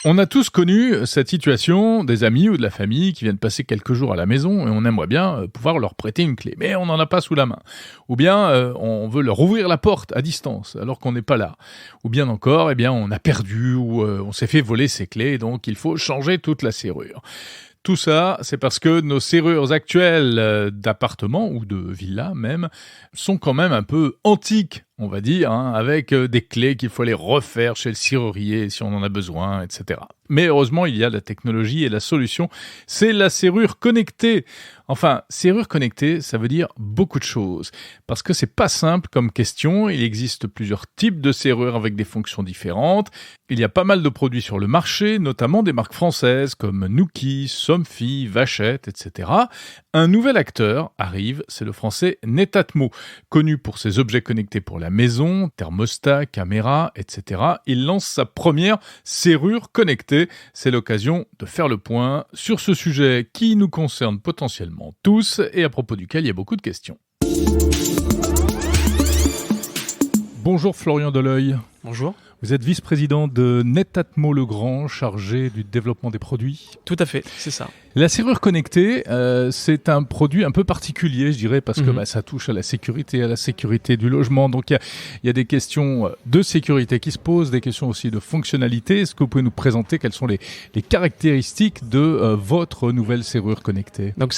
On a tous connu cette situation des amis ou de la famille qui viennent passer quelques jours à la maison et on aimerait bien pouvoir leur prêter une clé, mais on n'en a pas sous la main. Ou bien on veut leur ouvrir la porte à distance alors qu'on n'est pas là. Ou bien encore, on a perdu ou on s'est fait voler ses clés, donc il faut changer toute la serrure. Tout ça, c'est parce que nos serrures actuelles d'appartements ou de villas même sont quand même un peu antiques, on va dire, avec des clés qu'il faut aller refaire chez le serrurier si on en a besoin, etc. Mais heureusement, il y a la technologie et la solution, c'est la serrure connectée. Enfin, serrure connectée, ça veut dire beaucoup de choses. Parce que c'est pas simple comme question, il existe plusieurs types de serrures avec des fonctions différentes. Il y a pas mal de produits sur le marché, notamment des marques françaises comme Nuki, Somfy, Vachette, etc. Un nouvel acteur arrive, c'est le français Netatmo, connu pour ses objets connectés pour la maison, thermostat, caméra, etc. Il lance sa première serrure connectée. C'est l'occasion de faire le point sur ce sujet qui nous concerne potentiellement tous et à propos duquel il y a beaucoup de questions. Bonjour Florian Deleuil. Bonjour. Vous êtes vice-président de Netatmo Legrand, chargé du développement des produits. Tout à fait, c'est ça. La serrure connectée, c'est un produit un peu particulier, je dirais, parce que ça touche à la sécurité du logement. Donc il y a des questions de sécurité qui se posent, des questions aussi de fonctionnalité. Est-ce que vous pouvez nous présenter quelles sont les caractéristiques de votre nouvelle serrure connectée ? Donc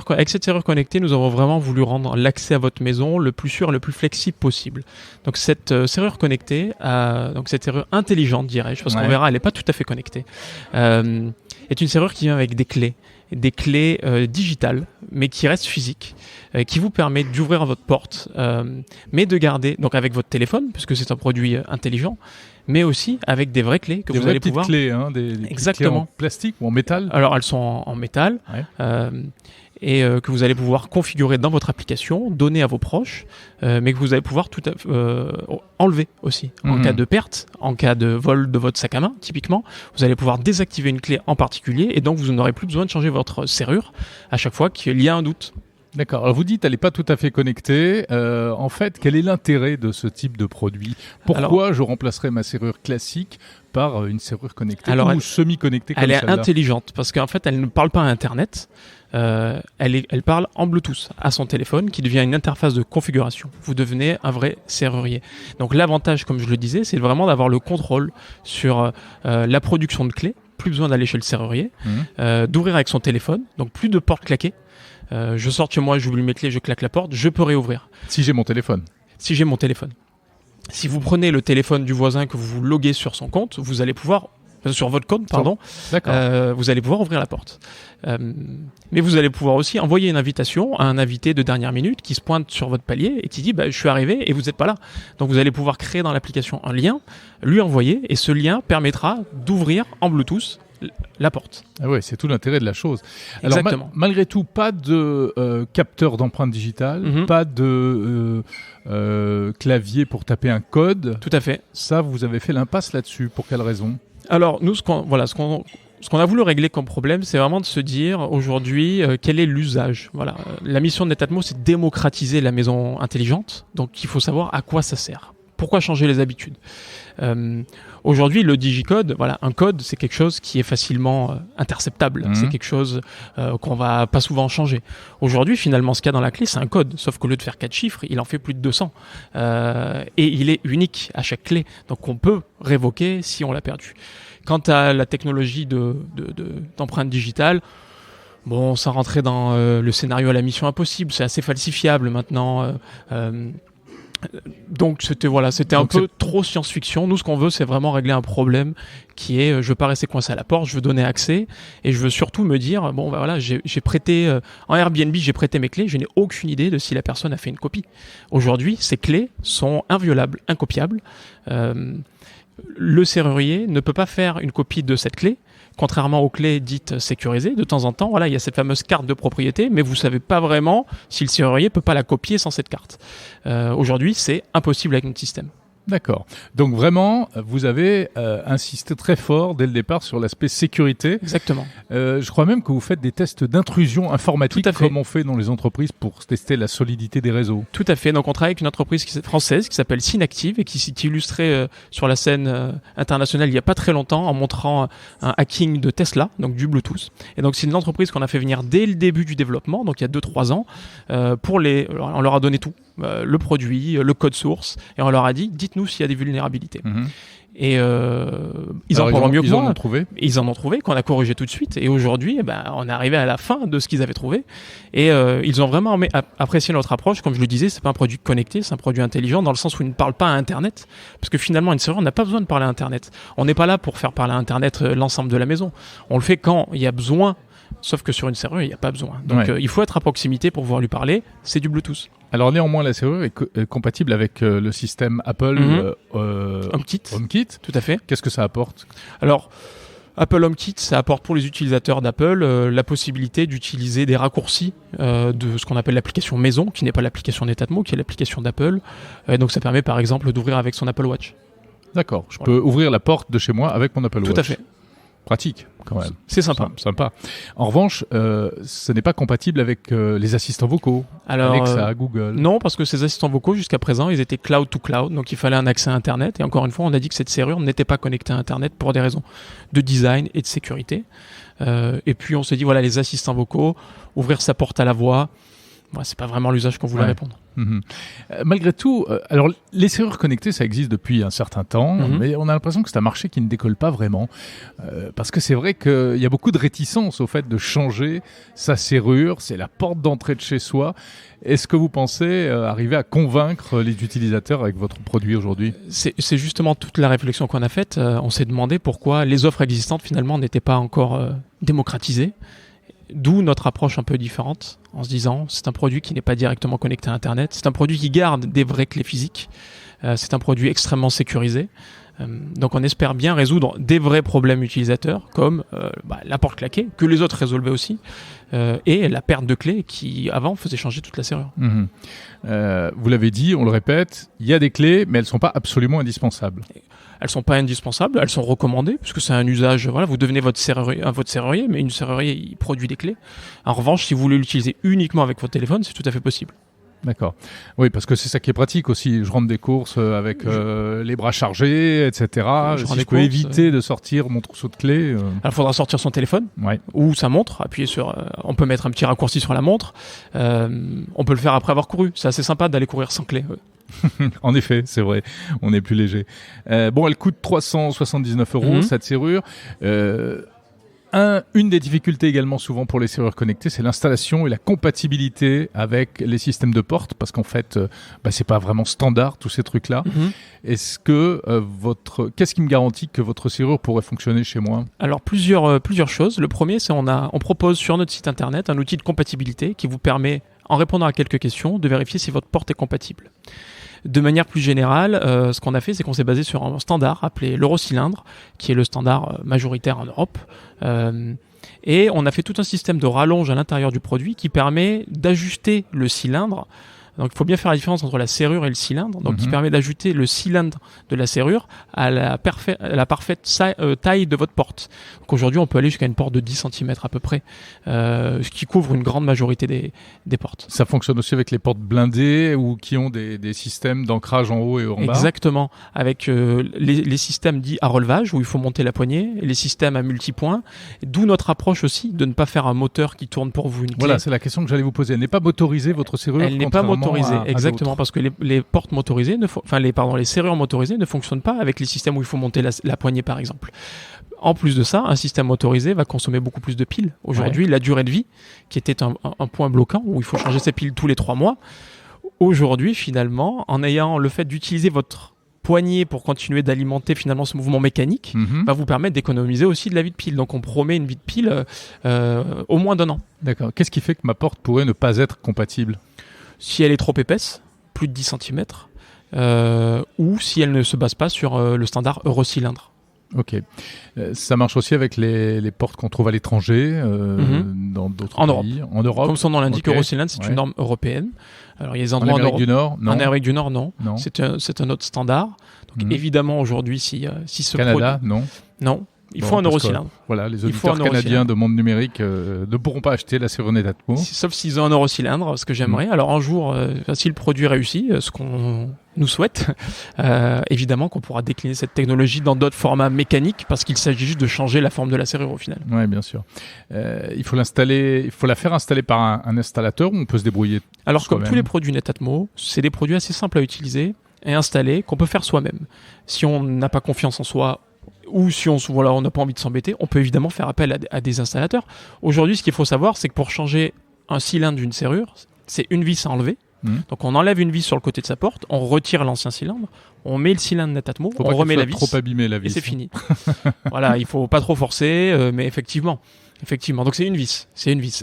avec cette serrure connectée, nous avons vraiment voulu rendre l'accès à votre maison le plus sûr et le plus flexible possible. Donc cette serrure connectée, cette serrure intelligente, dirais-je, parce qu'on verra, elle n'est pas tout à fait connectée, est une serrure qui vient avec des clés digitales, mais qui restent physiques, qui vous permet d'ouvrir votre porte, mais de garder, donc avec votre téléphone, puisque c'est un produit intelligent, mais aussi avec des vraies clés que vous allez pouvoir... Des petites clés en plastique ou en métal ? Alors, elles sont en métal, et que vous allez pouvoir configurer dans votre application, donner à vos proches, mais que vous allez pouvoir enlever aussi. En cas de perte, en cas de vol de votre sac à main, typiquement, vous allez pouvoir désactiver une clé en particulier, et donc vous n'aurez plus besoin de changer votre serrure à chaque fois qu'il y a un doute. D'accord. Alors vous dites, elle n'est pas tout à fait connectée. En fait, quel est l'intérêt de ce type de produit ? Pourquoi je remplacerais ma serrure classique par une serrure connectée ou semi-connectée comme celle-là ? Elle est intelligente parce qu'en fait, elle ne parle pas à Internet. Elle parle en Bluetooth à son téléphone qui devient une interface de configuration. Vous devenez un vrai serrurier. Donc l'avantage, comme je le disais, c'est vraiment d'avoir le contrôle sur la production de clés. Plus besoin d'aller chez le serrurier. D'ouvrir avec son téléphone. Donc plus de portes claquées. Je sors de chez moi, j'oublie mes clés, je claque la porte, je peux réouvrir. Si j'ai mon téléphone. Si vous prenez le téléphone du voisin que vous loguez sur son compte, vous allez pouvoir... Sur votre compte, pardon. Vous allez pouvoir ouvrir la porte. Mais vous allez pouvoir aussi envoyer une invitation à un invité de dernière minute qui se pointe sur votre palier et qui dit je suis arrivé et vous n'êtes pas là. Donc vous allez pouvoir créer dans l'application un lien, lui envoyer, et ce lien permettra d'ouvrir en Bluetooth la porte. Ah ouais, c'est tout l'intérêt de la chose. Exactement. Alors malgré tout, pas de capteur d'empreinte digitale, pas de clavier pour taper un code. Tout à fait. Ça, vous avez fait l'impasse là-dessus. Pour quelle raison ? Alors nous, ce qu'on a voulu régler comme problème, c'est vraiment de se dire aujourd'hui quel est l'usage. Voilà, la mission de Netatmo, c'est de démocratiser la maison intelligente. Donc il faut savoir à quoi ça sert. Pourquoi changer les habitudes ? Aujourd'hui, le digicode, un code, c'est quelque chose qui est facilement interceptable. C'est quelque chose qu'on va pas souvent changer. Aujourd'hui, finalement, ce qu'il y a dans la clé, c'est un code. Sauf qu'au lieu de faire 4 chiffres, il en fait plus de 200. Et il est unique à chaque clé. Donc, on peut révoquer si on l'a perdu. Quant à la technologie d'empreinte digitale, ça rentrait dans le scénario à la mission impossible. C'est assez falsifiable maintenant. Donc c'était un peu trop science-fiction. Nous, ce qu'on veut, c'est vraiment régler un problème qui est je veux pas rester coincé à la porte, je veux donner accès et je veux surtout me dire j'ai prêté en Airbnb, j'ai prêté mes clés, je n'ai aucune idée de si la personne a fait une copie. Aujourd'hui, ces clés sont inviolables, incopiables. Le serrurier ne peut pas faire une copie de cette clé. Contrairement aux clés dites sécurisées, de temps en temps, il y a cette fameuse carte de propriété, mais vous ne savez pas vraiment si le serrurier ne peut pas la copier sans cette carte. Aujourd'hui, c'est impossible avec notre système. D'accord. Donc vraiment, vous avez insisté très fort dès le départ sur l'aspect sécurité. Exactement. Je crois même que vous faites des tests d'intrusion informatique comme on fait dans les entreprises pour tester la solidité des réseaux. Tout à fait. Donc on travaille avec une entreprise française qui s'appelle Synactive et qui s'est illustrée sur la scène internationale il n'y a pas très longtemps en montrant un hacking de Tesla, donc du Bluetooth. Et donc c'est une entreprise qu'on a fait venir dès le début du développement, donc il y a 2-3 ans, on leur a donné tout. Le produit, le code source, et on leur a dit, dites-nous s'il y a des vulnérabilités. Et ils en parlent mieux que moi. Ils en ont trouvé, qu'on a corrigé tout de suite. Et aujourd'hui, on est arrivé à la fin de ce qu'ils avaient trouvé. Et ils ont vraiment apprécié notre approche. Comme je le disais, c'est pas un produit connecté, c'est un produit intelligent dans le sens où il ne parle pas à Internet. Parce que finalement, une serrure, on n'a pas besoin de parler à Internet. On n'est pas là pour faire parler à Internet l'ensemble de la maison. On le fait quand il y a besoin. Sauf que sur une serrure, il n'y a pas besoin. Donc il faut être à proximité pour pouvoir lui parler. C'est du Bluetooth. Alors néanmoins, la serrure est compatible avec le système Apple HomeKit. Tout à fait. Qu'est-ce que ça apporte ? Alors, Apple HomeKit, ça apporte pour les utilisateurs d'Apple la possibilité d'utiliser des raccourcis de ce qu'on appelle l'application maison, qui n'est pas l'application Netatmo, qui est l'application d'Apple. Donc ça permet par exemple d'ouvrir avec son Apple Watch. D'accord. Je peux ouvrir la porte de chez moi avec mon Apple Watch. Tout à fait. Pratique, quand même. C'est sympa. Sympa. En revanche, ce n'est pas compatible avec les assistants vocaux, Alexa, Google. Non, parce que ces assistants vocaux, jusqu'à présent, ils étaient cloud to cloud, donc il fallait un accès à Internet. Et encore une fois, on a dit que cette serrure n'était pas connectée à Internet pour des raisons de design et de sécurité. Et puis on s'est dit, voilà, les assistants vocaux, ouvrir sa porte à la voix, c'est pas vraiment l'usage qu'on voulait répondre. Malgré tout, alors les serrures connectées, ça existe depuis un certain temps, mais on a l'impression que c'est un marché qui ne décolle pas vraiment. Parce que c'est vrai qu'il y a beaucoup de réticence au fait de changer sa serrure, c'est la porte d'entrée de chez soi. Est-ce que vous pensez arriver à convaincre les utilisateurs avec votre produit aujourd'hui ? C'est justement toute la réflexion qu'on a faite. On s'est demandé pourquoi les offres existantes finalement n'étaient pas encore démocratisées. D'où notre approche un peu différente, en se disant c'est un produit qui n'est pas directement connecté à Internet, c'est un produit qui garde des vraies clés physiques, c'est un produit extrêmement sécurisé. Donc on espère bien résoudre des vrais problèmes utilisateurs comme la porte claquée, que les autres résolvaient aussi, et la perte de clés qui avant faisait changer toute la serrure. Vous l'avez dit, on le répète, il y a des clés, mais elles ne sont pas absolument indispensables. Elles sont pas indispensables, elles sont recommandées, puisque c'est un usage, vous devenez votre serrurier, mais une serrurier, il produit des clés. En revanche, si vous voulez l'utiliser uniquement avec votre téléphone, c'est tout à fait possible. D'accord. Oui, parce que c'est ça qui est pratique aussi. Je rentre des courses avec les bras chargés, etc. Si je peux éviter de sortir mon trousseau de clés... Alors, il faudra sortir son téléphone ou sa montre, appuyer sur... on peut mettre un petit raccourci sur la montre. On peut le faire après avoir couru. C'est assez sympa d'aller courir sans clé. En effet, c'est vrai, on est plus léger. Elle coûte 379 €, cette serrure. Une des difficultés également souvent pour les serrures connectées, c'est l'installation et la compatibilité avec les systèmes de porte, parce qu'en fait, c'est pas vraiment standard tous ces trucs-là. Est-ce que qu'est-ce qui me garantit que votre serrure pourrait fonctionner chez moi ? Alors plusieurs choses. Le premier, c'est on propose sur notre site internet un outil de compatibilité qui vous permet, en répondant à quelques questions, de vérifier si votre porte est compatible. De manière plus générale, ce qu'on a fait, c'est qu'on s'est basé sur un standard appelé l'Eurocylindre, qui est le standard majoritaire en Europe. Et on a fait tout un système de rallonge à l'intérieur du produit qui permet d'ajuster le cylindre. Donc il faut bien faire la différence entre la serrure et le cylindre, donc qui permet d'ajouter le cylindre de la serrure à la parfaite taille de votre porte. Donc aujourd'hui on peut aller jusqu'à une porte de 10 cm à peu près, ce qui couvre une grande majorité des portes. Ça fonctionne aussi avec les portes blindées ou qui ont des systèmes d'ancrage en haut et en bas ? Exactement, avec les systèmes dits à relevage où il faut monter la poignée, et les systèmes à multipoints, d'où notre approche aussi de ne pas faire un moteur qui tourne pour vous une clé. Voilà, c'est la question que j'allais vous poser. Elle n'est pas motorisée votre serrure ? Elle n'est pas motorisée, exactement, parce que les portes motorisées, les serrures motorisées ne fonctionnent pas avec les systèmes où il faut monter la poignée par exemple. En plus de ça, un système motorisé va consommer beaucoup plus de piles. Aujourd'hui, la durée de vie, qui était un point bloquant où il faut changer ses piles tous les 3 mois, aujourd'hui finalement, en ayant le fait d'utiliser votre poignée pour continuer d'alimenter finalement ce mouvement mécanique, va vous permettre d'économiser aussi de la vie de pile. Donc on promet une vie de pile au moins d'1 an. D'accord. Qu'est-ce qui fait que ma porte pourrait ne pas être compatible ? Si elle est trop épaisse, plus de 10 cm, ou si elle ne se base pas sur le standard Eurocylindre. Ok. Ça marche aussi avec les portes qu'on trouve à l'étranger, dans d'autres pays. En Europe. Comme son nom l'indique, Okay. Eurocylindre, c'est une norme européenne. Alors, il y a des endroits en Amérique du Nord, non. En Amérique du Nord, non. Non. C'est un autre standard. Donc, évidemment, aujourd'hui, si ce Canada, produit... non. Non. Il faut un Eurocylindre. Voilà, les auditeurs canadiens de Monde Numérique ne pourront pas acheter la serrure Netatmo. Sauf s'ils ont un Eurocylindre, ce que j'aimerais. Alors un jour, si le produit réussit, ce qu'on nous souhaite, évidemment qu'on pourra décliner cette technologie dans d'autres formats mécaniques, parce qu'il s'agit juste de changer la forme de la serrure au final. Oui, bien sûr. Il faut la faire installer par un installateur, ou on peut se débrouiller. Alors comme tous les produits Netatmo, c'est des produits assez simples à utiliser et installer, qu'on peut faire soi-même. Si on n'a pas confiance en soi, ou si on n'a pas envie de s'embêter, on peut évidemment faire appel à des installateurs. Aujourd'hui, ce qu'il faut savoir, c'est que pour changer un cylindre d'une serrure, c'est une vis à enlever. Donc on enlève une vis sur le côté de sa porte, on retire l'ancien cylindre, on met le cylindre Netatmo, on remet la vis, trop abîmé, la vis, et c'est fini. Voilà, il faut pas trop forcer, mais effectivement. Donc c'est une vis.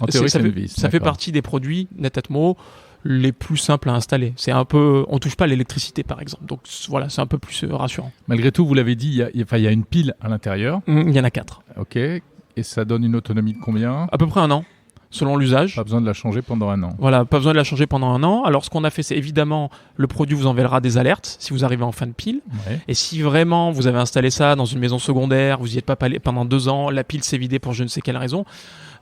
En théorie, c'est une vis. Ça fait partie des produits Netatmo les plus simples à installer. C'est un peu, on touche pas à l'électricité par exemple. Donc voilà, c'est un peu plus rassurant. Malgré tout, vous l'avez dit, il y a une pile à l'intérieur. Il y en a 4. Ok. Et ça donne une autonomie de combien ? À peu près 1 an. Selon l'usage. Pas besoin de la changer pendant 1 an. Voilà, pas besoin de la changer pendant 1 an. Alors, ce qu'on a fait, c'est évidemment, le produit vous enverra des alertes si vous arrivez en fin de pile. Ouais. Et si vraiment vous avez installé ça dans une maison secondaire, vous n'y êtes pas pendant 2 ans, la pile s'est vidée pour je ne sais quelle raison.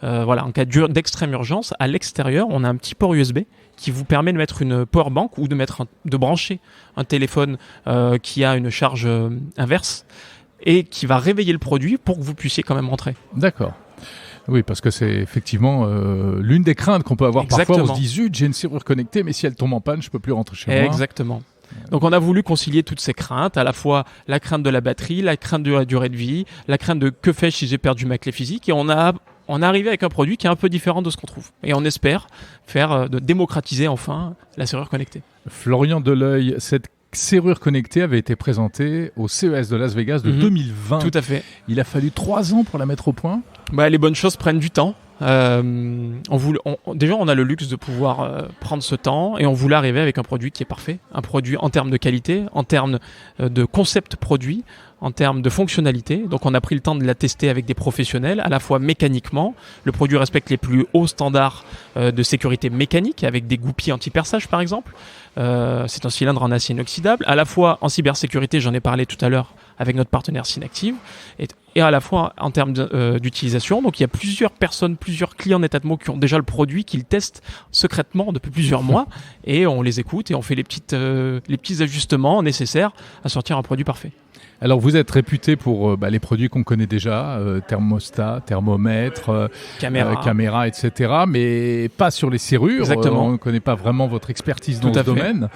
Voilà, en cas d'extrême urgence, à l'extérieur, on a un petit port USB qui vous permet de mettre une power bank ou de brancher un téléphone qui a une charge inverse et qui va réveiller le produit pour que vous puissiez quand même rentrer. D'accord. Oui, parce que c'est effectivement l'une des craintes qu'on peut avoir. Exactement. Parfois. On se dit, zut, j'ai une serrure connectée, mais si elle tombe en panne, je peux plus rentrer chez moi. Exactement. Donc on a voulu concilier toutes ces craintes, à la fois la crainte de la batterie, la crainte de la durée de vie, la crainte de que fais-je si j'ai perdu ma clé physique, et on est arrivé avec un produit qui est un peu différent de ce qu'on trouve. Et on espère de démocratiser enfin la serrure connectée. Florian Deleuil, cette serrure connectée avait été présentée au CES de Las Vegas de 2020. Tout à fait. Il a fallu 3 ans pour la mettre au point. Les bonnes choses prennent du temps. Déjà, on a le luxe de pouvoir prendre ce temps et on voulait arriver avec un produit qui est parfait. Un produit en termes de qualité, en termes de concept produit, en termes de fonctionnalité. Donc, on a pris le temps de la tester avec des professionnels, à la fois mécaniquement. Le produit respecte les plus hauts standards de sécurité mécanique avec des goupilles anti-perçage, par exemple. C'est un cylindre en acier inoxydable. À la fois en cybersécurité, j'en ai parlé tout à l'heure avec notre partenaire Synactive, et à la fois en termes d'utilisation. Donc il y a plusieurs clients Netatmo qui ont déjà le produit, qui le testent secrètement depuis plusieurs mois, et on les écoute et on fait les petits ajustements nécessaires à sortir un produit parfait. Alors vous êtes réputé pour les produits qu'on connaît déjà, thermostat, thermomètre, caméra, etc. Mais pas sur les serrures. Exactement. On ne connaît pas vraiment votre expertise dans ce domaine.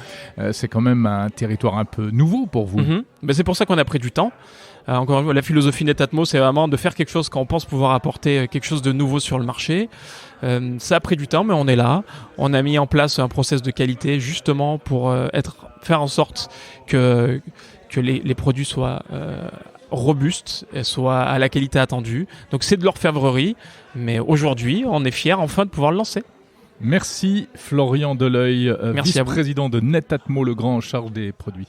C'est quand même un territoire un peu nouveau pour vous. C'est pour ça qu'on a pris du temps. Encore une fois, la philosophie Netatmo, c'est vraiment de faire quelque chose quand on pense pouvoir apporter quelque chose de nouveau sur le marché. Ça a pris du temps, mais on est là. On a mis en place un process de qualité justement pour faire en sorte que les produits soient robustes, soient à la qualité attendue. Donc c'est de l'orfèvrerie, mais aujourd'hui, on est fiers enfin de pouvoir le lancer. Merci Florian Deleuil, vice-président de Netatmo, le grand en charge des produits.